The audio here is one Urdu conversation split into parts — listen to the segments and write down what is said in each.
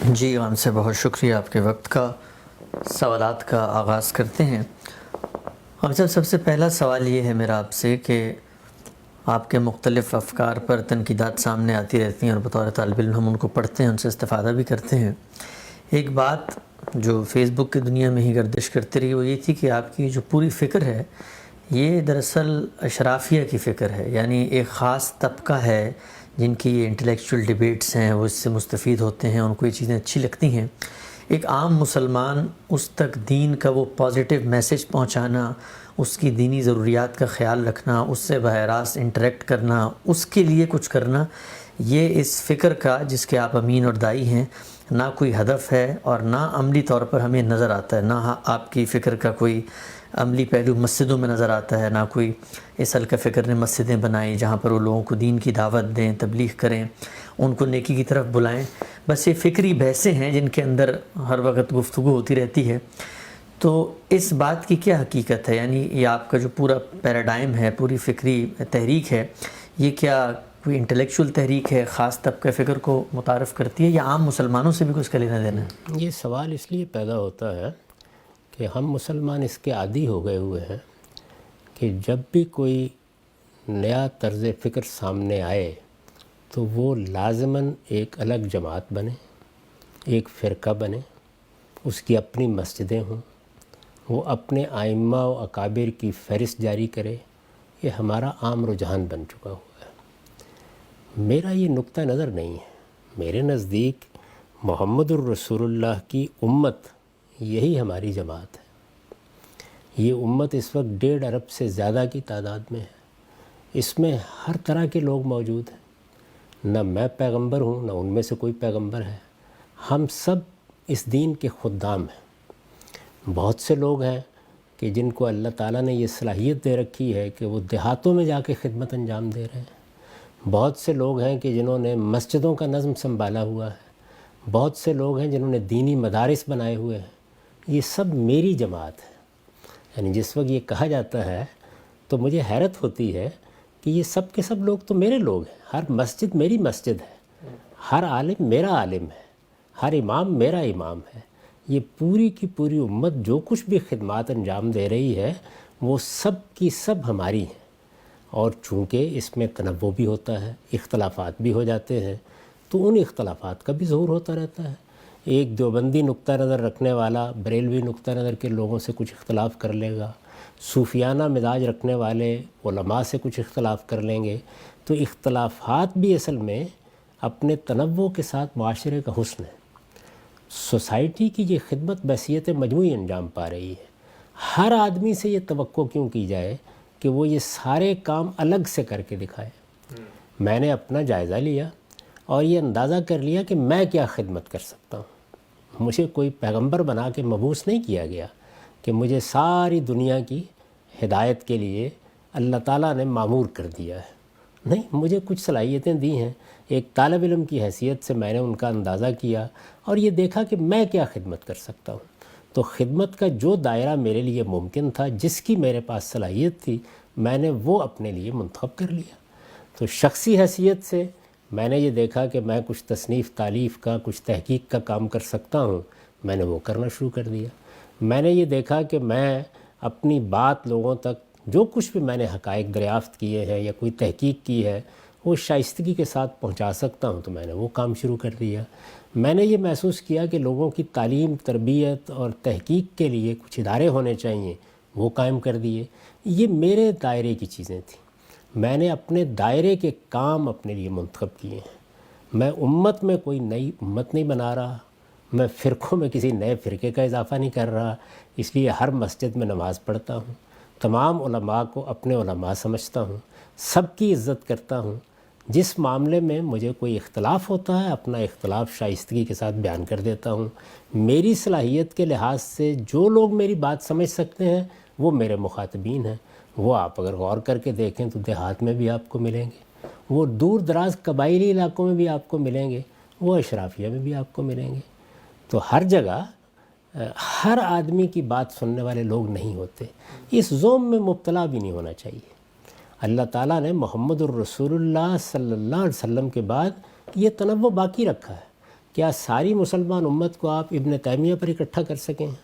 جی عام سے بہت شکریہ آپ کے وقت کا. سوالات کا آغاز کرتے ہیں. اب سب سے پہلا سوال یہ ہے میرا آپ سے کہ آپ کے مختلف افکار پر تنقیدات سامنے آتی رہتی ہیں اور بطور طالب علم ہم ان کو پڑھتے ہیں، ان سے استفادہ بھی کرتے ہیں. ایک بات جو فیس بک کی دنیا میں ہی گردش کرتی رہی وہ یہ تھی کہ آپ کی جو پوری فکر ہے یہ دراصل اشرافیہ کی فکر ہے، یعنی ایک خاص طبقہ ہے جن کی یہ انٹلیکچول ڈیبیٹس ہیں، وہ اس سے مستفید ہوتے ہیں، ان کو یہ چیزیں اچھی لگتی ہیں. ایک عام مسلمان اس تک دین کا وہ پازیٹیو میسج پہنچانا، اس کی دینی ضروریات کا خیال رکھنا، اس سے براہ راست انٹریکٹ کرنا، اس کے لیے کچھ کرنا، یہ اس فکر کا جس کے آپ امین اور دائی ہیں نہ کوئی ہدف ہے اور نہ عملی طور پر ہمیں نظر آتا ہے. نہ آپ کی فکر کا کوئی عملی پہلو مسجدوں میں نظر آتا ہے، نہ کوئی اس حلقہ فکر نے مسجدیں بنائیں جہاں پر وہ لوگوں کو دین کی دعوت دیں، تبلیغ کریں، ان کو نیکی کی طرف بلائیں. بس یہ فکری بحثیں ہیں جن کے اندر ہر وقت گفتگو ہوتی رہتی ہے. تو اس بات کی کیا حقیقت ہے؟ یعنی یہ آپ کا جو پورا پیراڈائم ہے، پوری فکری تحریک ہے، یہ کیا کوئی انٹلیکچول تحریک ہے، خاص طبقہ فکر کو متعارف کرتی ہے، یا عام مسلمانوں سے بھی کچھ کا لینا دینا ہے؟ یہ سوال اس لیے پیدا ہوتا ہے کہ ہم مسلمان اس کے عادی ہو گئے ہوئے ہیں کہ جب بھی کوئی نیا طرز فکر سامنے آئے تو وہ لازماً ایک الگ جماعت بنے، ایک فرقہ بنے، اس کی اپنی مسجدیں ہوں، وہ اپنے ائمہ و اکابر کی فہرست جاری کرے. یہ ہمارا عام رجحان بن چکا ہوا ہے. میرا یہ نقطہ نظر نہیں ہے. میرے نزدیک محمد الرسول اللہ کی امت یہی ہماری جماعت ہے. یہ امت اس وقت 1.5 ارب سے زیادہ کی تعداد میں ہے. اس میں ہر طرح کے لوگ موجود ہیں. نہ میں پیغمبر ہوں، نہ ان میں سے کوئی پیغمبر ہے. ہم سب اس دین کے خدام ہیں. بہت سے لوگ ہیں کہ جن کو اللہ تعالیٰ نے یہ صلاحیت دے رکھی ہے کہ وہ دیہاتوں میں جا کے خدمت انجام دے رہے ہیں. بہت سے لوگ ہیں کہ جنہوں نے مسجدوں کا نظم سنبھالا ہوا ہے. بہت سے لوگ ہیں جنہوں نے دینی مدارس بنائے ہوئے ہیں. یہ سب میری جماعت ہے. یعنی جس وقت یہ کہا جاتا ہے تو مجھے حیرت ہوتی ہے کہ یہ سب کے سب لوگ تو میرے لوگ ہیں. ہر مسجد میری مسجد ہے، ہر عالم میرا عالم ہے، ہر امام میرا امام ہے. یہ پوری کی پوری امت جو کچھ بھی خدمات انجام دے رہی ہے وہ سب کی سب ہماری ہیں. اور چونکہ اس میں تنوع بھی ہوتا ہے، اختلافات بھی ہو جاتے ہیں، تو ان اختلافات کا بھی ظہور ہوتا رہتا ہے. ایک دیوبندی نقطہ نظر رکھنے والا بریلوی نقطہ نظر کے لوگوں سے کچھ اختلاف کر لے گا، صوفیانہ مزاج رکھنے والے علماء سے کچھ اختلاف کر لیں گے. تو اختلافات بھی اصل میں اپنے تنوع کے ساتھ معاشرے کا حسن ہے. سوسائٹی کی یہ خدمت بحیثیت مجموعی انجام پا رہی ہے. ہر آدمی سے یہ توقع کیوں کی جائے کہ وہ یہ سارے کام الگ سے کر کے دکھائے؟ میں نے اپنا جائزہ لیا اور یہ اندازہ کر لیا کہ میں کیا خدمت کر سکتا ہوں. مجھے کوئی پیغمبر بنا کے مبعوث نہیں کیا گیا کہ مجھے ساری دنیا کی ہدایت کے لیے اللہ تعالیٰ نے مامور کر دیا ہے. نہیں، مجھے کچھ صلاحیتیں دی ہیں. ایک طالب علم کی حیثیت سے میں نے ان کا اندازہ کیا اور یہ دیکھا کہ میں کیا خدمت کر سکتا ہوں. تو خدمت کا جو دائرہ میرے لیے ممکن تھا، جس کی میرے پاس صلاحیت تھی، میں نے وہ اپنے لیے منتخب کر لیا. تو شخصی حیثیت سے میں نے یہ دیکھا کہ میں کچھ تصنیف تالیف کا، کچھ تحقیق کا کام کر سکتا ہوں. میں نے وہ کرنا شروع کر دیا. میں نے یہ دیکھا کہ میں اپنی بات لوگوں تک، جو کچھ بھی میں نے حقائق دریافت کیے ہیں یا کوئی تحقیق کی ہے، وہ شائستگی کے ساتھ پہنچا سکتا ہوں. تو میں نے وہ کام شروع کر دیا. میں نے یہ محسوس کیا کہ لوگوں کی تعلیم، تربیت اور تحقیق کے لیے کچھ ادارے ہونے چاہیے، وہ قائم کر دیے. یہ میرے دائرے کی چیزیں تھیں. میں نے اپنے دائرے کے کام اپنے لیے منتخب کیے ہیں. میں امت میں کوئی نئی امت نہیں بنا رہا. میں فرقوں میں کسی نئے فرقے کا اضافہ نہیں کر رہا. اس لیے ہر مسجد میں نماز پڑھتا ہوں. تمام علماء کو اپنے علماء سمجھتا ہوں. سب کی عزت کرتا ہوں. جس معاملے میں مجھے کوئی اختلاف ہوتا ہے، اپنا اختلاف شائستگی کے ساتھ بیان کر دیتا ہوں. میری صلاحیت کے لحاظ سے جو لوگ میری بات سمجھ سکتے ہیں وہ میرے مخاطبین ہیں. وہ آپ اگر غور کر کے دیکھیں تو دیہات میں بھی آپ کو ملیں گے، وہ دور دراز قبائلی علاقوں میں بھی آپ کو ملیں گے، وہ اشرافیہ میں بھی آپ کو ملیں گے. تو ہر جگہ ہر آدمی کی بات سننے والے لوگ نہیں ہوتے. اس ذوم میں مبتلا بھی نہیں ہونا چاہیے. اللہ تعالیٰ نے محمد الرسول اللہ صلی اللہ علیہ وسلم کے بعد یہ تنوع باقی رکھا ہے کیا ساری مسلمان امت کو آپ ابن تیمیہ پر اکٹھا کر سکیں ہیں،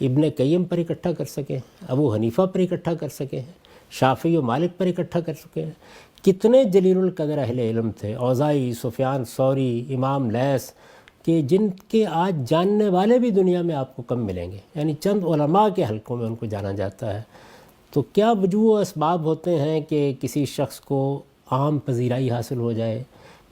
ابن قیم پر اکٹھا کر سکیں، ابو حنیفہ پر اکٹھا کر سکیں ہیں، شافعی و مالک پر اکٹھا کر سکیں ہیں؟ کتنے جلیل القدر اہل علم تھے، اوزاعی، سفیان ثوری، امام لیث، کہ جن کے آج جاننے والے بھی دنیا میں آپ کو کم ملیں گے، یعنی چند علماء کے حلقوں میں ان کو جانا جاتا ہے۔ تو کیا وجوہ و اسباب ہوتے ہیں کہ کسی شخص کو عام پذیرائی حاصل ہو جائے؟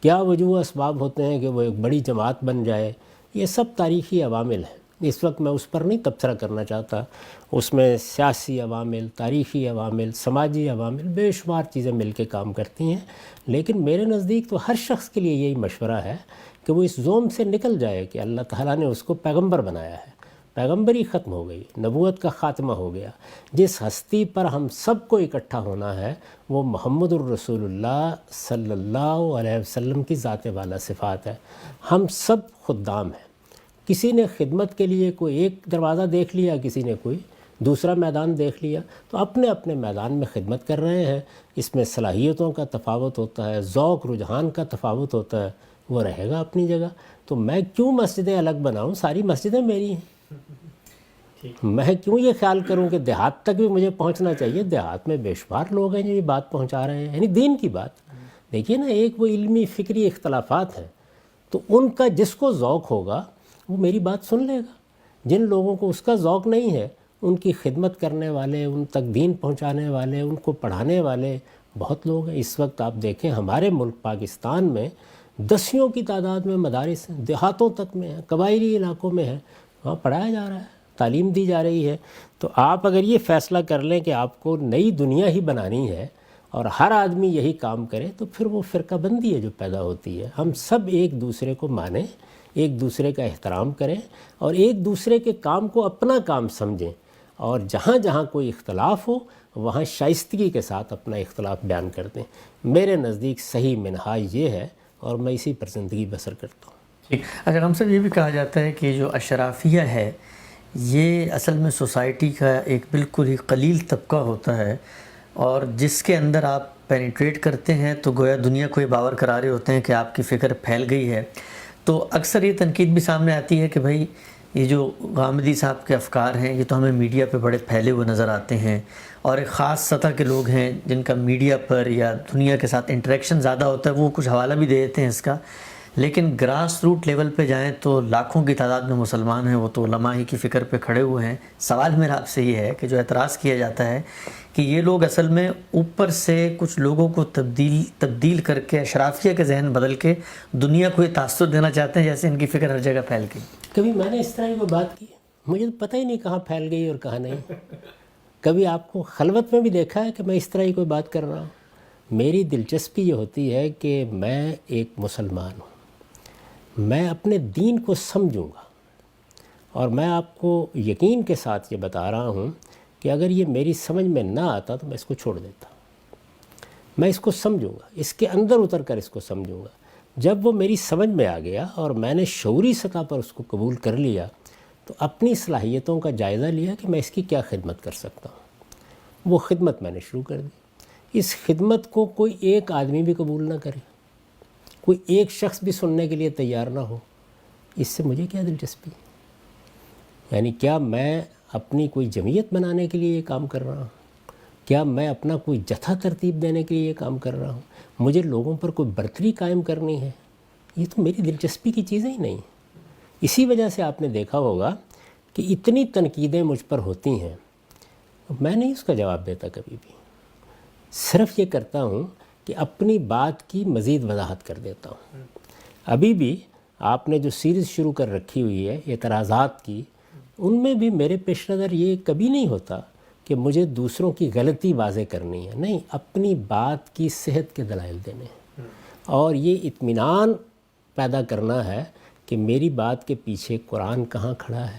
کیا وجوہ و اسباب ہوتے ہیں کہ وہ ایک بڑی جماعت بن جائے؟ یہ سب تاریخی عوامل ہیں۔ اس وقت میں اس پر نہیں تبصرہ کرنا چاہتا، اس میں سیاسی عوامل، تاریخی عوامل، سماجی عوامل، بے شمار چیزیں مل کے کام کرتی ہیں، لیکن میرے نزدیک تو ہر شخص کے لیے یہی مشورہ ہے کہ وہ اس زوم سے نکل جائے کہ اللہ تعالیٰ نے اس کو پیغمبر بنایا ہے، پیغمبری ختم ہو گئی، نبوت کا خاتمہ ہو گیا۔ جس ہستی پر ہم سب کو اکٹھا ہونا ہے وہ محمد الرسول اللہ صلی اللہ علیہ وسلم کی ذات والا صفات ہے۔ ہم سب خدام ہیں، کسی نے خدمت کے لیے کوئی ایک دروازہ دیکھ لیا، کسی نے کوئی دوسرا میدان دیکھ لیا، تو اپنے اپنے میدان میں خدمت کر رہے ہیں۔ اس میں صلاحیتوں کا تفاوت ہوتا ہے، ذوق رجحان کا تفاوت ہوتا ہے، وہ رہے گا اپنی جگہ۔ تو میں کیوں مسجدیں الگ بناؤں؟ ساری مسجدیں میری ہیں۔ میں کیوں یہ خیال کروں کہ دیہات تک بھی مجھے پہنچنا چاہیے؟ دیہات میں بے شمار لوگ ہیں جو یہ بات پہنچا رہے ہیں، یعنی دین کی بات۔ دیکھیے نا، ایک وہ علمی فکری اختلافات ہیں، تو ان کا جس کو ذوق ہوگا وہ میری بات سن لے گا۔ جن لوگوں کو اس کا ذوق نہیں ہے، ان کی خدمت کرنے والے، ان تک دین پہنچانے والے، ان کو پڑھانے والے بہت لوگ ہیں۔ اس وقت آپ دیکھیں ہمارے ملک پاکستان میں دسیوں کی تعداد میں مدارس ہیں، دیہاتوں تک میں ہیں، قبائلی علاقوں میں ہیں، وہاں پڑھایا جا رہا ہے، تعلیم دی جا رہی ہے۔ تو آپ اگر یہ فیصلہ کر لیں کہ آپ کو نئی دنیا ہی بنانی ہے اور ہر آدمی یہی کام کرے، تو پھر وہ فرقہ بندی ہے جو پیدا ہوتی ہے۔ ہم سب ایک دوسرے کو مانیں، ایک دوسرے کا احترام کریں اور ایک دوسرے کے کام کو اپنا کام سمجھیں، اور جہاں جہاں کوئی اختلاف ہو وہاں شائستگی کے ساتھ اپنا اختلاف بیان کر دیں۔ میرے نزدیک صحیح منہاج یہ ہے اور میں اسی پر زندگی بسر کرتا ہوں۔ ٹھیک۔ اچھا، ہم سب یہ بھی کہا جاتا ہے کہ جو اشرافیہ ہے یہ اصل میں سوسائٹی کا ایک بالکل ہی قلیل طبقہ ہوتا ہے، اور جس کے اندر آپ پینیٹریٹ کرتے ہیں تو گویا دنیا کو یہ باور کرا رہے ہوتے ہیں کہ آپ کی فکر پھیل گئی ہے۔ تو اکثر یہ تنقید بھی سامنے آتی ہے کہ بھائی یہ جو غامدی صاحب کے افکار ہیں یہ تو ہمیں میڈیا پہ بڑے پھیلے ہوئے نظر آتے ہیں، اور ایک خاص سطح کے لوگ ہیں جن کا میڈیا پر یا دنیا کے ساتھ انٹریکشن زیادہ ہوتا ہے، وہ کچھ حوالہ بھی دے دیتے ہیں اس کا، لیکن گراس روٹ لیول پہ جائیں تو لاکھوں کی تعداد میں مسلمان ہیں، وہ تو علماء ہی کی فکر پہ کھڑے ہوئے ہیں۔ سوال میرا آپ سے یہ ہے کہ جو اعتراض کیا جاتا ہے کہ یہ لوگ اصل میں اوپر سے کچھ لوگوں کو تبدیل کر کے اشرافیہ کے ذہن بدل کے دنیا کو یہ تاثر دینا چاہتے ہیں جیسے ان کی فکر ہر جگہ پھیل گئی۔ کبھی میں نے اس طرح کی کوئی بات کی؟ مجھے تو پتہ ہی نہیں کہاں پھیل گئی اور کہاں نہیں۔ کبھی آپ کو خلوت میں بھی دیکھا ہے کہ میں اس طرح کی کوئی بات کر رہا ہوں؟ میری دلچسپی یہ ہوتی ہے کہ میں ایک مسلمان ہوں، میں اپنے دین کو سمجھوں گا، اور میں آپ کو یقین کے ساتھ یہ بتا رہا ہوں کہ اگر یہ میری سمجھ میں نہ آتا تو میں اس کو چھوڑ دیتا۔ میں اس کو سمجھوں گا، اس کے اندر اتر کر اس کو سمجھوں گا۔ جب وہ میری سمجھ میں آ گیا اور میں نے شعوری سطح پر اس کو قبول کر لیا، تو اپنی صلاحیتوں کا جائزہ لیا کہ میں اس کی کیا خدمت کر سکتا ہوں۔ وہ خدمت میں نے شروع کر دی۔ اس خدمت کو کوئی ایک آدمی بھی قبول نہ کرے، کوئی ایک شخص بھی سننے کے لیے تیار نہ ہو، اس سے مجھے کیا دلچسپی؟ یعنی کیا میں اپنی کوئی جمعیت بنانے کے لیے یہ کام کر رہا ہوں؟ کیا میں اپنا کوئی جتھا ترتیب دینے کے لیے یہ کام کر رہا ہوں؟ مجھے لوگوں پر کوئی برتری قائم کرنی ہے؟ یہ تو میری دلچسپی کی چیزیں ہی نہیں۔ اسی وجہ سے آپ نے دیکھا ہوگا کہ اتنی تنقیدیں مجھ پر ہوتی ہیں، میں نہیں اس کا جواب دیتا کبھی بھی، صرف یہ کرتا ہوں کہ اپنی بات کی مزید وضاحت کر دیتا ہوں۔ ابھی بھی آپ نے جو سیریز شروع کر رکھی ہوئی ہے اعتراضات کی، ان میں بھی میرے پیش نظر یہ کبھی نہیں ہوتا کہ مجھے دوسروں کی غلطی واضح کرنی ہے، نہیں، اپنی بات کی صحت کے دلائل دینے ہیں، اور یہ اطمینان پیدا کرنا ہے کہ میری بات کے پیچھے قرآن کہاں کھڑا ہے،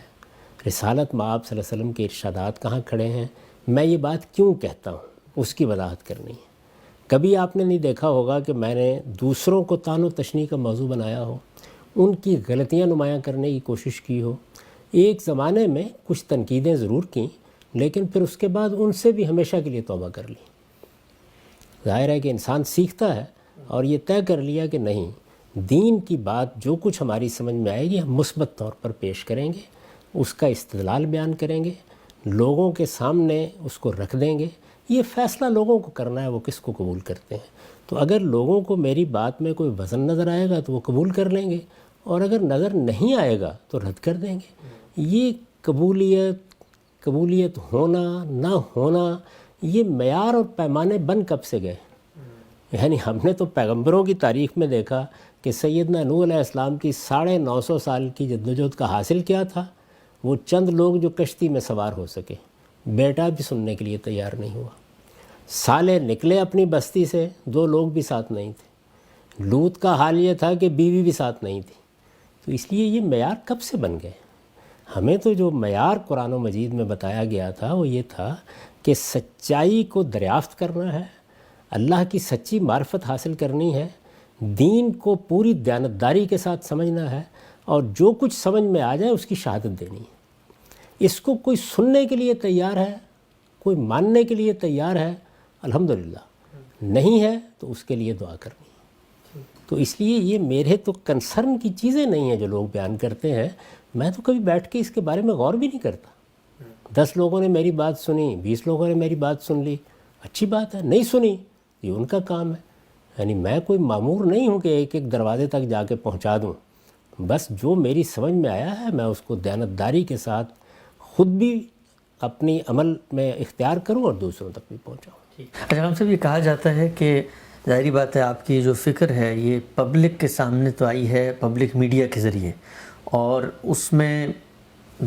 رسالت مآب صلی اللہ علیہ وسلم کے ارشادات کہاں کھڑے ہیں، میں یہ بات کیوں کہتا ہوں، اس کی وضاحت کرنی ہے۔ کبھی آپ نے نہیں دیکھا ہوگا کہ میں نے دوسروں کو طعن و تشنیع کا موضوع بنایا ہو، ان کی غلطیاں نمایاں کرنے کی کوشش کی ہو۔ ایک زمانے میں کچھ تنقیدیں ضرور کیں، لیکن پھر اس کے بعد ان سے بھی ہمیشہ کے لیے توبہ کر لی۔ ظاہر ہے کہ انسان سیکھتا ہے، اور یہ طے کر لیا کہ نہیں، دین کی بات جو کچھ ہماری سمجھ میں آئے گی ہم مثبت طور پر پیش کریں گے، اس کا استدلال بیان کریں گے، لوگوں کے سامنے اس کو رکھ دیں گے۔ یہ فیصلہ لوگوں کو کرنا ہے وہ کس کو قبول کرتے ہیں۔ تو اگر لوگوں کو میری بات میں کوئی وزن نظر آئے گا تو وہ قبول کر لیں گے، اور اگر نظر نہیں آئے گا تو رد کر دیں گے۔ یہ قبولیت ہونا نہ ہونا، یہ معیار اور پیمانے بن کب سے گئے؟ یعنی ہم نے تو پیغمبروں کی تاریخ میں دیکھا کہ سیدنا نوح علیہ السلام کی 950 سال کی جدوجہد کا حاصل کیا تھا؟ وہ چند لوگ جو کشتی میں سوار ہو سکے، بیٹا بھی سننے کے لیے تیار نہیں ہوا۔ سالے نکلے اپنی بستی سے، 2 لوگ بھی ساتھ نہیں تھے۔ لوط کا حال یہ تھا کہ بیوی بھی ساتھ نہیں تھی۔ تو اس لیے یہ معیار کب سے بن گئے؟ ہمیں تو جو معیار قرآن و مجید میں بتایا گیا تھا وہ یہ تھا کہ سچائی کو دریافت کرنا ہے، اللہ کی سچی معرفت حاصل کرنی ہے، دین کو پوری دیانتداری کے ساتھ سمجھنا ہے، اور جو کچھ سمجھ میں آ جائے اس کی شہادت دینی ہے۔ اس کو کوئی سننے کے لیے تیار ہے، کوئی ماننے کے لیے تیار ہے، الحمدللہ، نہیں ہے تو اس کے لیے دعا کرنی ہے۔ تو اس لیے یہ میرے تو کنسرن کی چیزیں نہیں ہیں جو لوگ بیان کرتے ہیں۔ میں تو کبھی بیٹھ کے اس کے بارے میں غور بھی نہیں کرتا۔ 10 لوگوں نے میری بات سنی، 20 لوگوں نے میری بات سن لی، اچھی بات ہے، نہیں سنی یہ ان کا کام ہے۔ یعنی میں کوئی مامور نہیں ہوں کہ ایک ایک دروازے تک جا کے پہنچا دوں۔ بس جو میری سمجھ میں آیا ہے میں اس کو دیانتداری کے ساتھ خود بھی اپنی عمل میں اختیار کروں اور دوسروں تک بھی پہنچاؤں۔ اچھا، ہم سے یہ کہا جاتا ہے کہ ظاہری بات ہے آپ کی جو فکر ہے یہ پبلک کے سامنے تو آئی ہے پبلک میڈیا کے ذریعے، اور اس میں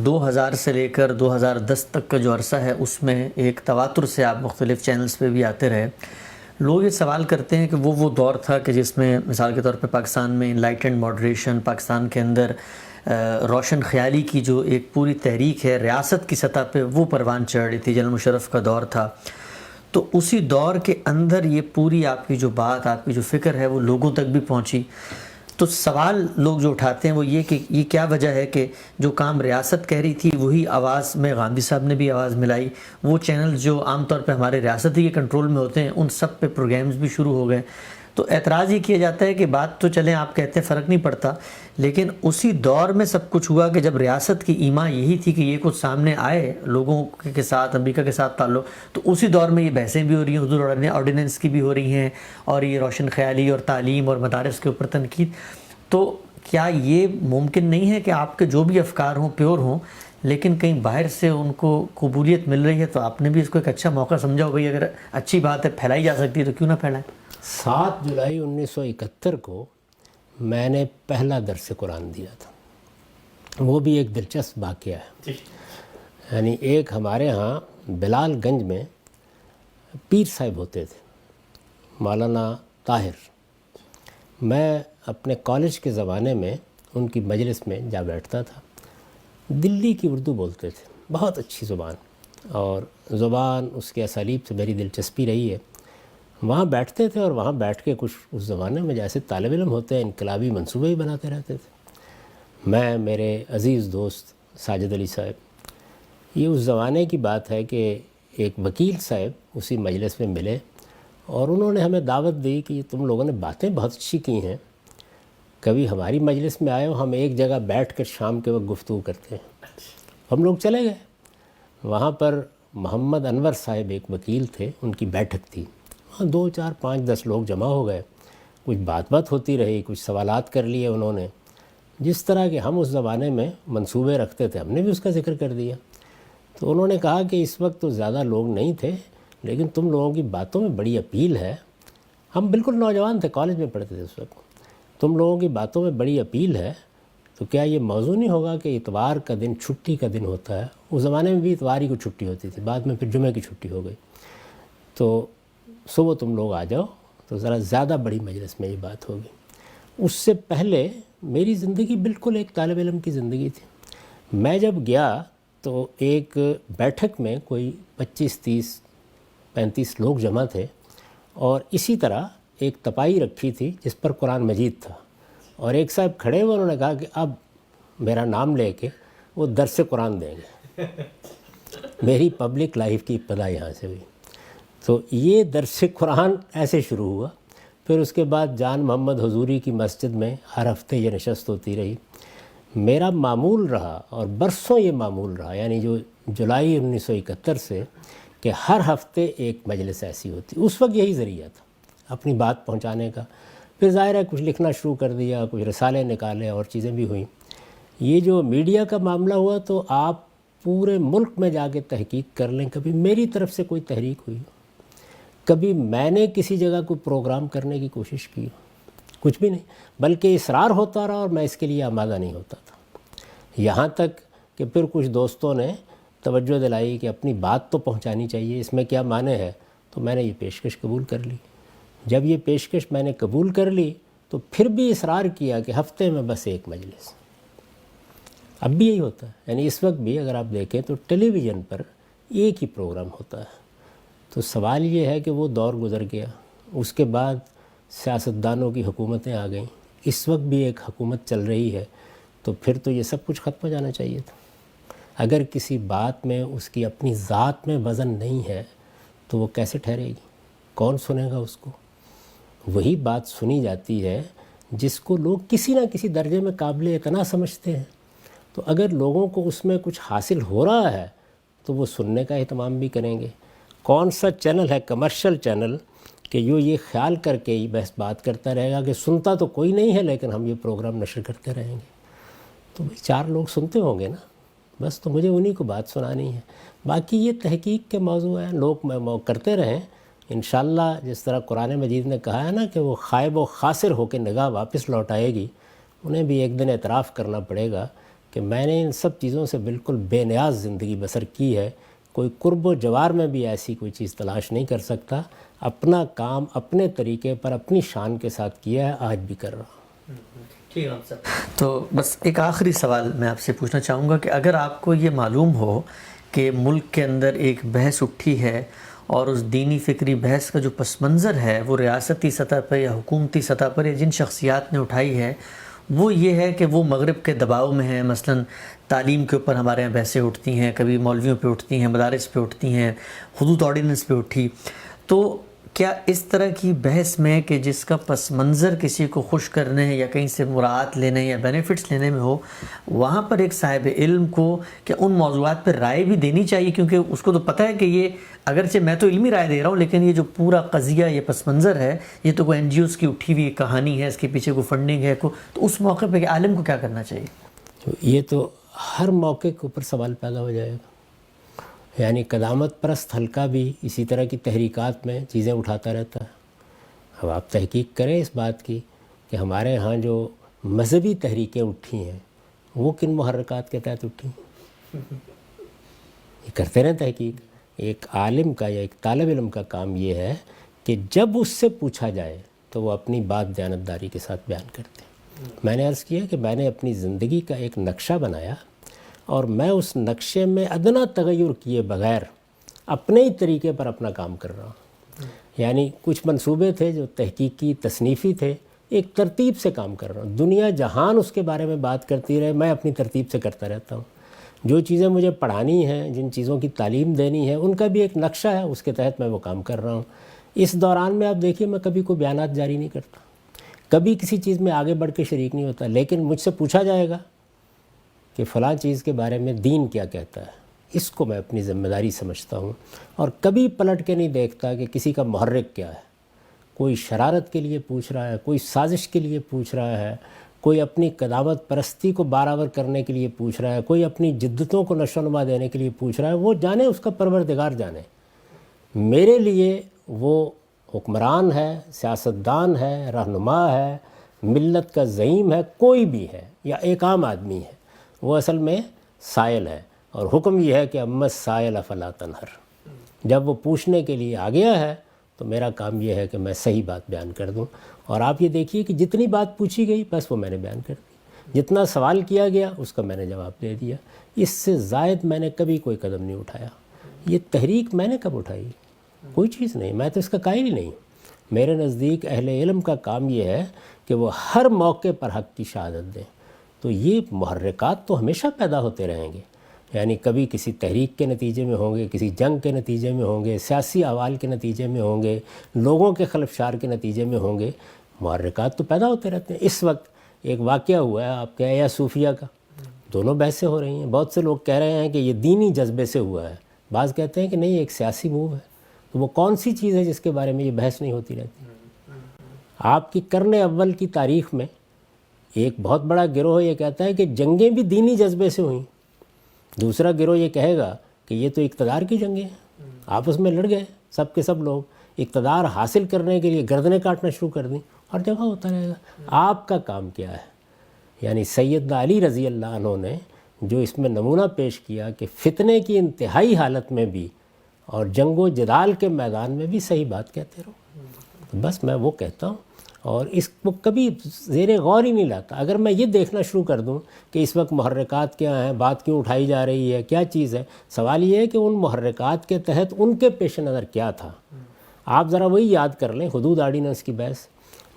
2000 سے لے کر 2010 تک کا جو عرصہ ہے اس میں ایک تواتر سے آپ مختلف چینلز پہ بھی آتے رہے۔ لوگ یہ سوال کرتے ہیں کہ وہ دور تھا کہ جس میں مثال کے طور پہ پاکستان میں انلائٹنڈ ماڈریشن، پاکستان کے اندر روشن خیالی کی جو ایک پوری تحریک ہے ریاست کی سطح پہ وہ پروان چڑھ رہی تھی، جنرل مشرف کا دور تھا۔ تو اسی دور کے اندر یہ پوری آپ کی جو بات، آپ کی جو فکر ہے وہ لوگوں تک بھی پہنچی۔ تو سوال لوگ جو اٹھاتے ہیں وہ یہ کہ یہ کیا وجہ ہے کہ جو کام ریاست کہہ رہی تھی وہی آواز میں گاندھی صاحب نے بھی آواز ملائی، وہ چینل جو عام طور پہ ہمارے ریاستی کے کنٹرول میں ہوتے ہیں ان سب پہ پروگرامز بھی شروع ہو گئے۔ تو اعتراض یہ کیا جاتا ہے کہ بات تو چلیں آپ کہتے ہیں فرق نہیں پڑتا، لیکن اسی دور میں سب کچھ ہوا کہ جب ریاست کی ایما یہی تھی کہ یہ کچھ سامنے آئے لوگوں کے ساتھ، امریکہ کے ساتھ تعلق، تو اسی دور میں یہ بحثیں بھی ہو رہی ہیں، حضور آرڈیننس کی بھی ہو رہی ہیں، اور یہ روشن خیالی اور تعلیم اور مدارس کے اوپر تنقید۔ تو کیا یہ ممکن نہیں ہے کہ آپ کے جو بھی افکار ہوں پیور ہوں، لیکن کہیں باہر سے ان کو قبولیت مل رہی ہے، تو آپ نے بھی اس کو ایک اچھا موقع سمجھا ہو، بھئی اگر اچھی بات ہے پھیلائی جا سکتی ہے تو کیوں نہ پھیلائیں؟ 7 جولائی 1971 کو میں نے پہلا درس قرآن دیا تھا۔ وہ بھی ایک دلچسپ واقعہ ہے۔ یعنی ایک ہمارے ہاں بلال گنج میں پیر صاحب ہوتے تھے، مولانا طاہر۔ میں اپنے کالج کے زمانے میں ان کی مجلس میں جا بیٹھتا تھا۔ دلی کی اردو بولتے تھے، بہت اچھی زبان، اور زبان اس کے اسالیب سے میری دلچسپی رہی ہے۔ وہاں بیٹھتے تھے اور وہاں بیٹھ کے کچھ اس زمانے میں جیسے طالب علم ہوتے ہیں انقلابی منصوبے ہی بناتے رہتے تھے۔ میں، میرے عزیز دوست ساجد علی صاحب، یہ اس زمانے کی بات ہے کہ ایک وکیل صاحب اسی مجلس میں ملے اور انہوں نے ہمیں دعوت دی کہ تم لوگوں نے باتیں بہت اچھی کی ہیں، کبھی ہماری مجلس میں آئے ہو، ہم ایک جگہ بیٹھ کر شام کے وقت گفتگو کرتے ہیں۔ ہم لوگ چلے گئے۔ وہاں پر محمد انور صاحب ایک وکیل تھے، ان کی بیٹھک تھی۔ وہاں 2 4 5 10 لوگ جمع ہو گئے، کچھ بات ہوتی رہی، کچھ سوالات کر لیے انہوں نے، جس طرح کہ ہم اس زمانے میں منصوبے رکھتے تھے ہم نے بھی اس کا ذکر کر دیا۔ تو انہوں نے کہا کہ اس وقت تو زیادہ لوگ نہیں تھے، لیکن تم لوگوں کی باتوں میں بڑی اپیل ہے۔ ہم بالکل نوجوان تھے، کالج میں پڑھتے تھے اس وقت۔ تم لوگوں کی باتوں میں بڑی اپیل ہے، تو کیا یہ موضوع نہیں ہوگا کہ اتوار کا دن چھٹی کا دن ہوتا ہے؟ اس زمانے میں بھی اتوار ہی کو چھٹی ہوتی تھی، بعد میں پھر جمعہ کی چھٹی ہو گئی۔ تو صبح تم لوگ آ جاؤ، تو ذرا زیادہ بڑی مجلس میں یہ بات ہوگی۔ اس سے پہلے میری زندگی بالکل ایک طالب علم کی زندگی تھی۔ میں جب گیا تو ایک بیٹھک میں کوئی 25 30 35 لوگ جمع تھے، اور اسی طرح ایک تپائی رکھی تھی جس پر قرآن مجید تھا، اور ایک صاحب کھڑے ہوئے، انہوں نے کہا کہ اب میرا نام لے کے وہ درس قرآن دیں گے۔ میری پبلک لائف کی ابتدا یہاں سے ہوئی۔ تو یہ درس قرآن ایسے شروع ہوا۔ پھر اس کے بعد جان محمد حضوری کی مسجد میں ہر ہفتے یہ نشست ہوتی رہی۔ میرا معمول رہا اور برسوں یہ معمول رہا، یعنی جو جولائی 1971 سے، کہ ہر ہفتے ایک مجلس ایسی ہوتی۔ اس وقت یہی ذریعہ تھا اپنی بات پہنچانے کا۔ پھر ظاہر ہے کچھ لکھنا شروع کر دیا، کچھ رسالے نکالے اور چیزیں بھی ہوئیں۔ یہ جو میڈیا کا معاملہ ہوا تو آپ پورے ملک میں جا کے تحقیق کر لیں، کبھی میری طرف سے کوئی تحریک ہوئی ہو، کبھی میں نے کسی جگہ کوئی پروگرام کرنے کی کوشش کی ہو، کچھ بھی نہیں، بلکہ اصرار ہوتا رہا اور میں اس کے لیے آمادہ نہیں ہوتا تھا۔ یہاں تک کہ پھر کچھ دوستوں نے توجہ دلائی کہ اپنی بات تو پہنچانی چاہیے، اس میں کیا معنی ہے، تو میں نے یہ پیشکش قبول کر لی۔ جب یہ پیشکش میں نے قبول کر لی تو پھر بھی اصرار کیا کہ ہفتے میں بس ایک مجلس۔ اب بھی یہی ہوتا ہے، یعنی اس وقت بھی اگر آپ دیکھیں تو ٹیلی ویژن پر ایک ہی پروگرام ہوتا ہے۔ تو سوال یہ ہے کہ وہ دور گزر گیا، اس کے بعد سیاستدانوں کی حکومتیں آ گئیں، اس وقت بھی ایک حکومت چل رہی ہے، تو پھر تو یہ سب کچھ ختم ہو جانا چاہیے تھا۔ اگر کسی بات میں اس کی اپنی ذات میں وزن نہیں ہے تو وہ کیسے ٹھہرے گی؟ کون سنے گا اس کو؟ وہی بات سنی جاتی ہے جس کو لوگ کسی نہ کسی درجے میں قابل اعتنا سمجھتے ہیں۔ تو اگر لوگوں کو اس میں کچھ حاصل ہو رہا ہے تو وہ سننے کا اہتمام بھی کریں گے۔ کون سا چینل ہے کمرشل چینل کہ یہ خیال کر کے ہی بس بات کرتا رہے گا کہ سنتا تو کوئی نہیں ہے لیکن ہم یہ پروگرام نشر کرتے رہیں گے؟ تو بھئی 4 لوگ سنتے ہوں گے نا، بس تو مجھے انہی کو بات سنانی ہے۔ باقی یہ تحقیق کے موضوع ہیں، لوگ کرتے رہیں انشاءاللہ۔ جس طرح قرآن مجید نے کہا ہے نا کہ وہ خائب و خاسر ہو کے نگاہ واپس لوٹ آئے گی، انہیں بھی ایک دن اعتراف کرنا پڑے گا کہ میں نے ان سب چیزوں سے بالکل بے نیاز زندگی بسر کی ہے، کوئی قرب و جوار میں بھی ایسی کوئی چیز تلاش نہیں کر سکتا، اپنا کام اپنے طریقے پر اپنی شان کے ساتھ کیا ہے، آج بھی کر رہا ہوں۔ ٹھیک ہے صاحب، تو بس ایک آخری سوال میں آپ سے پوچھنا چاہوں گا کہ اگر آپ کو یہ معلوم ہو کہ ملک کے اندر ایک بحث اٹھی ہے اور اس دینی فکری بحث کا جو پس منظر ہے وہ ریاستی سطح پر یا حکومتی سطح پر یا جن شخصیات نے اٹھائی ہے وہ یہ ہے کہ وہ مغرب کے دباؤ میں ہیں، مثلا تعلیم کے اوپر ہمارے یہاں بحثیں اٹھتی ہیں، کبھی مولویوں پہ اٹھتی ہیں، مدارس پہ اٹھتی ہیں، حدود آرڈیننس پہ اٹھی، تو کیا اس طرح کی بحث میں کہ جس کا پس منظر کسی کو خوش کرنے یا کہیں سے مراعات لینے یا بینیفٹس لینے میں ہو، وہاں پر ایک صاحب علم کو کہ ان موضوعات پر رائے بھی دینی چاہیے، کیونکہ اس کو تو پتہ ہے کہ یہ اگرچہ میں تو علمی رائے دے رہا ہوں لیکن یہ جو پورا قضیہ یہ پس منظر ہے یہ تو کوئی NGOs کی اٹھی ہوئی کہانی ہے، اس کے پیچھے کوئی فنڈنگ ہے، تو اس موقع پہ کہ عالم کو کیا کرنا چاہیے؟ یہ تو ہر موقع کے اوپر سوال پیدا ہو جائے گا، یعنی قدامت پرست حلقہ بھی اسی طرح کی تحریکات میں چیزیں اٹھاتا رہتا ہے۔ اب آپ تحقیق کریں اس بات کی کہ ہمارے ہاں جو مذہبی تحریکیں اٹھی ہیں وہ کن محرکات کے تحت اٹھی ہیں، یہ کرتے رہیں تحقیق۔ ایک عالم کا یا ایک طالب علم کا کام یہ ہے کہ جب اس سے پوچھا جائے تو وہ اپنی بات دیانتداری کے ساتھ بیان کرتے ہیں۔ میں نے عرض کیا کہ میں نے اپنی زندگی کا ایک نقشہ بنایا اور میں اس نقشے میں ادنا تغیر کیے بغیر اپنے ہی طریقے پر اپنا کام کر رہا ہوں، یعنی کچھ منصوبے تھے جو تحقیقی تصنیفی تھے، ایک ترتیب سے کام کر رہا ہوں، دنیا جہان اس کے بارے میں بات کرتی رہے، میں اپنی ترتیب سے کرتا رہتا ہوں۔ جو چیزیں مجھے پڑھانی ہیں، جن چیزوں کی تعلیم دینی ہے، ان کا بھی ایک نقشہ ہے، اس کے تحت میں وہ کام کر رہا ہوں۔ اس دوران میں آپ دیکھیے میں کبھی کوئی بیانات جاری نہیں کرتا، کبھی کسی چیز میں آگے بڑھ کے شریک نہیں ہوتا، لیکن مجھ سے پوچھا جائے گا کہ فلاں چیز کے بارے میں دین کیا کہتا ہے، اس کو میں اپنی ذمہ داری سمجھتا ہوں، اور کبھی پلٹ کے نہیں دیکھتا کہ کسی کا محرک کیا ہے، کوئی شرارت کے لیے پوچھ رہا ہے، کوئی سازش کے لیے پوچھ رہا ہے، کوئی اپنی قدامت پرستی کو برابر کرنے کے لیے پوچھ رہا ہے، کوئی اپنی جدتوں کو نشو و نما دینے کے لیے پوچھ رہا ہے، وہ جانے، اس کا پروردگار جانے۔ میرے لیے وہ حکمران ہے، سیاستدان ہے، رہنما ہے، ملت کا زعیم ہے، کوئی بھی ہے یا ایک عام آدمی ہے، وہ اصل میں سائل ہے، اور حکم یہ ہے کہ اما السائل فلا تنہر۔ جب وہ پوچھنے کے لیے آ گیا ہے تو میرا کام یہ ہے کہ میں صحیح بات بیان کر دوں، اور آپ یہ دیکھیے کہ جتنی بات پوچھی گئی بس وہ میں نے بیان کر دی، جتنا سوال کیا گیا اس کا میں نے جواب دے دیا، اس سے زائد میں نے کبھی کوئی قدم نہیں اٹھایا۔ یہ تحریک میں نے کب اٹھائی؟ کوئی چیز نہیں، میں تو اس کا قائل ہی نہیں۔ میرے نزدیک اہل علم کا کام یہ ہے کہ وہ ہر موقع پر حق کی شہادت دیں، تو یہ محرکات تو ہمیشہ پیدا ہوتے رہیں گے، یعنی کبھی کسی تحریک کے نتیجے میں ہوں گے، کسی جنگ کے نتیجے میں ہوں گے، سیاسی احوال کے نتیجے میں ہوں گے، لوگوں کے خلفشار کے نتیجے میں ہوں گے، محرکات تو پیدا ہوتے رہتے ہیں۔ اس وقت ایک واقعہ ہوا ہے آپ کے یا صوفیہ کا، دونوں بحثیں ہو رہی ہیں۔ بہت سے لوگ کہہ رہے ہیں کہ یہ دینی جذبے سے ہوا ہے، بعض کہتے ہیں کہ نہیں ایک سیاسی موو ہے۔ تو وہ کون سی چیز ہے جس کے بارے میں یہ بحث نہیں ہوتی رہتی؟ آپ کی قرن اول کی تاریخ میں ایک بہت بڑا گروہ یہ کہتا ہے کہ جنگیں بھی دینی جذبے سے ہوئیں، دوسرا گروہ یہ کہے گا کہ یہ تو اقتدار کی جنگیں ہیں، آپس میں لڑ گئے سب کے سب لوگ، اقتدار حاصل کرنے کے لیے گردنیں کاٹنا شروع کر دیں، ہر جگہ ہوتا رہے گا۔ آپ کا کام کیا ہے؟ یعنی سیدنا علی رضی اللہ عنہ نے جو اس میں نمونہ پیش کیا کہ فتنے کی انتہائی حالت میں بھی اور جنگ و جدال کے میدان میں بھی صحیح بات کہتے رہو، بس میں وہ کہتا ہوں، اور اس کو کبھی زیر غور ہی نہیں لاتا۔ اگر میں یہ دیکھنا شروع کر دوں کہ اس وقت محرکات کیا ہیں، بات کیوں اٹھائی جا رہی ہے، کیا چیز ہے، سوال یہ ہے کہ ان محرکات کے تحت ان کے پیش نظر کیا تھا۔ آپ ذرا وہی یاد کر لیں، حدود آرڈیننس کی بحث،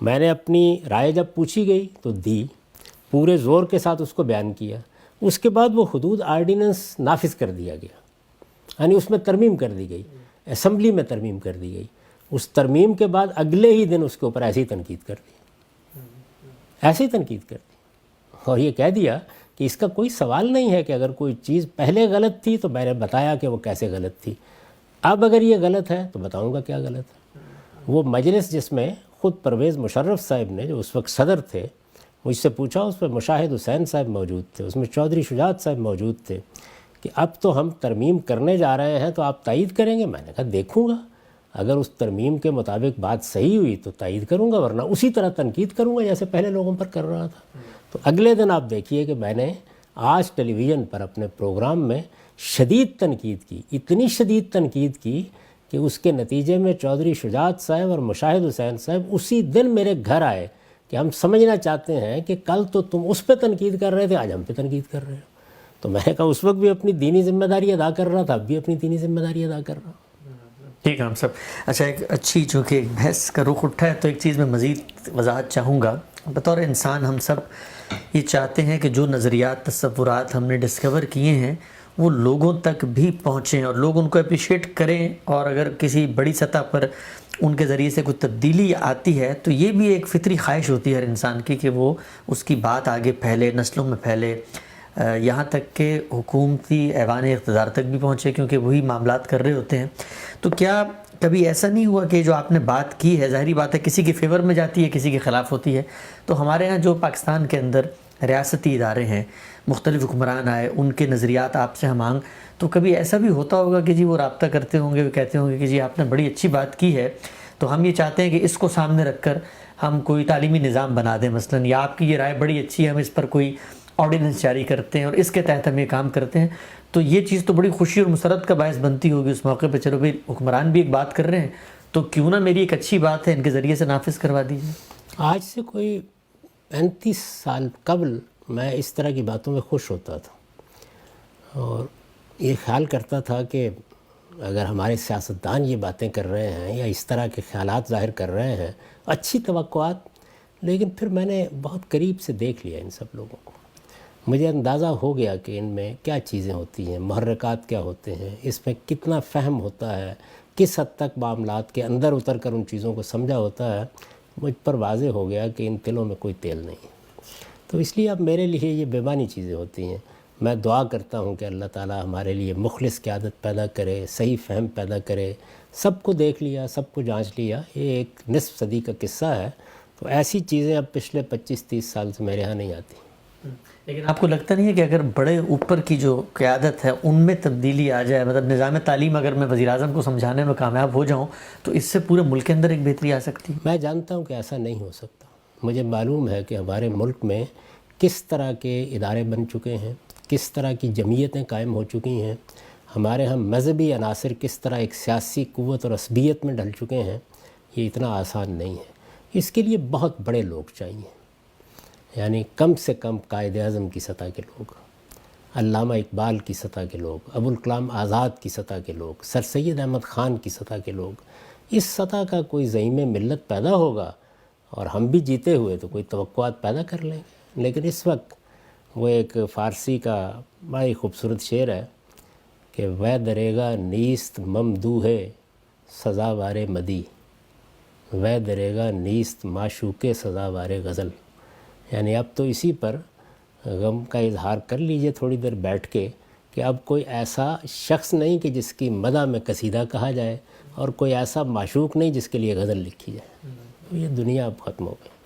میں نے اپنی رائے جب پوچھی گئی تو دی، پورے زور کے ساتھ اس کو بیان کیا، اس کے بعد وہ حدود آرڈیننس نافذ کر دیا گیا، یعنی اس میں ترمیم کر دی گئی، اسمبلی میں ترمیم کر دی گئی۔ اس ترمیم کے بعد اگلے ہی دن اس کے اوپر ایسی تنقید کر دی، ایسی تنقید کر دی، اور یہ کہہ دیا کہ اس کا کوئی سوال نہیں ہے کہ اگر کوئی چیز پہلے غلط تھی تو میں نے بتایا کہ وہ کیسے غلط تھی، اب اگر یہ غلط ہے تو بتاؤں گا کیا غلط ہے۔ وہ مجلس جس میں خود پرویز مشرف صاحب نے جو اس وقت صدر تھے مجھ سے پوچھا، اس میں مشاہد حسین صاحب موجود تھے، اس میں چودھری شجاعت صاحب موجود تھے، کہ اب تو ہم ترمیم کرنے جا رہے ہیں تو آپ تائید کریں گے؟ میں نے کہا دیکھوں گا، اگر اس ترمیم کے مطابق بات صحیح ہوئی تو تائید کروں گا، ورنہ اسی طرح تنقید کروں گا جیسے پہلے لوگوں پر کر رہا تھا۔ تو اگلے دن آپ دیکھیے کہ میں نے آج ٹیلی ویژن پر اپنے پروگرام میں شدید تنقید کی، اتنی شدید تنقید کی کہ اس کے نتیجے میں چودھری شجاعت صاحب اور مشاہد حسین صاحب اسی دن میرے گھر آئے کہ ہم سمجھنا چاہتے ہیں کہ کل تو تم اس پہ تنقید کر رہے تھے، آج ہم پہ تنقید کر رہے ہو۔ تو میں نے کہا اس وقت بھی اپنی دینی ذمہ داری ادا کر رہا تھا، اب بھی اپنی دینی ذمہ داری ادا کر رہا ہوں۔ ٹھیک ہے ہم سب اچھا، ایک اچھی چونکہ ایک بحث کا رخ اٹھا ہے تو ایک چیز میں مزید وضاحت چاہوں گا۔ بطور انسان ہم سب یہ چاہتے ہیں کہ جو نظریات تصورات ہم نے ڈسکور کیے ہیں وہ لوگوں تک بھی پہنچیں اور لوگ ان کو اپریشیٹ کریں، اور اگر کسی بڑی سطح پر ان کے ذریعے سے کوئی تبدیلی آتی ہے تو یہ بھی ایک فطری خواہش ہوتی ہے ہر انسان کی کہ وہ اس کی بات آگے پھیلے، نسلوں میں پھیلے، یہاں تک کہ حکومتی ایوان اقتدار تک بھی پہنچے، کیونکہ وہی معاملات کر رہے ہوتے ہیں۔ تو کیا کبھی ایسا نہیں ہوا کہ جو آپ نے بات کی ہے، ظاہری بات ہے کسی کے فیور میں جاتی ہے کسی کے خلاف ہوتی ہے، تو ہمارے ہاں جو پاکستان کے اندر ریاستی ادارے ہیں، مختلف حکمران آئے، ان کے نظریات آپ سے ہم آنگ، تو کبھی ایسا بھی ہوتا ہوگا کہ جی وہ رابطہ کرتے ہوں گے، وہ کہتے ہوں گے کہ جی آپ نے بڑی اچھی بات کی ہے تو ہم یہ چاہتے ہیں کہ اس کو سامنے رکھ کر ہم کوئی تعلیمی نظام بنا دیں مثلاً، یا آپ کی یہ رائے بڑی اچھی ہے، ہم اس پر کوئی آرڈیننس جاری کرتے ہیں اور اس کے تحت ہم یہ کام کرتے ہیں، تو یہ چیز تو بڑی خوشی اور مسرت کا باعث بنتی ہوگی اس موقع پہ، چلو بھائی حکمران بھی ایک بات کر رہے ہیں تو کیوں نہ میری ایک اچھی بات ہے ان کے ذریعے سے نافذ کروا دیجیے۔ آج سے کوئی 35 سال قبل میں اس طرح کی باتوں میں خوش ہوتا تھا اور یہ خیال کرتا تھا کہ اگر ہمارے سیاستدان یہ باتیں کر رہے ہیں یا اس طرح کے خیالات ظاہر کر رہے ہیں، اچھی توقعات، لیکن پھر میں نے بہت قریب سے دیکھ لیا ان سب لوگوں کو، مجھے اندازہ ہو گیا کہ ان میں کیا چیزیں ہوتی ہیں، محرکات کیا ہوتے ہیں، اس میں کتنا فہم ہوتا ہے، کس حد تک معاملات کے اندر اتر کر ان چیزوں کو سمجھا ہوتا ہے۔ مجھ پر واضح ہو گیا کہ ان دلوں میں کوئی تیل نہیں ہے۔ تو اس لیے اب میرے لیے یہ بے معنی چیزیں ہوتی ہیں۔ میں دعا کرتا ہوں کہ اللہ تعالیٰ ہمارے لیے مخلص قیادت پیدا کرے، صحیح فہم پیدا کرے۔ سب کو دیکھ لیا، سب کو جانچ لیا، یہ ایک نصف صدی کا قصہ ہے، تو ایسی چیزیں اب پچھلے 25-30 سال سے میرے ہاں نہیں آتی۔ لیکن آپ کو لگتا نہیں ہے کہ اگر بڑے اوپر کی جو قیادت ہے ان میں تبدیلی آ جائے، مطلب نظام تعلیم اگر میں وزیر اعظم کو سمجھانے میں کامیاب ہو جاؤں تو اس سے پورے ملک کے اندر ایک بہتری آ سکتی ہے؟ میں جانتا ہوں کہ ایسا نہیں ہو سکتا۔ مجھے معلوم ہے کہ ہمارے ملک میں کس طرح کے ادارے بن چکے ہیں، کس طرح کی جمعیتیں قائم ہو چکی ہیں، ہمارے ہاں مذہبی عناصر کس طرح ایک سیاسی قوت اور عصبیت میں ڈھل چکے ہیں۔ یہ اتنا آسان نہیں ہے، اس کے لیے بہت بڑے لوگ چاہیے، یعنی کم سے کم قائد اعظم کی سطح کے لوگ، علامہ اقبال کی سطح کے لوگ، ابوالکلام آزاد کی سطح کے لوگ، سر سید احمد خان کی سطح کے لوگ، اس سطح کا کوئی زعیم ملت پیدا ہوگا اور ہم بھی جیتے ہوئے تو کوئی توقعات پیدا کر لیں گے۔ لیکن اس وقت وہ ایک فارسی کا بڑا ہی خوبصورت شعر ہے کہ وے دریگا نیست ممدوح سزاوار مدی، وے دریگا نیست معشوق سزاوار غزل. یعنی اب تو اسی پر غم کا اظہار کر لیجئے تھوڑی دیر بیٹھ کے کہ اب کوئی ایسا شخص نہیں کہ جس کی مدح میں قصیدہ کہا جائے، اور کوئی ایسا معشوق نہیں جس کے لیے غزل لکھی جائے. یہ دنیا اب ختم ہو گئی.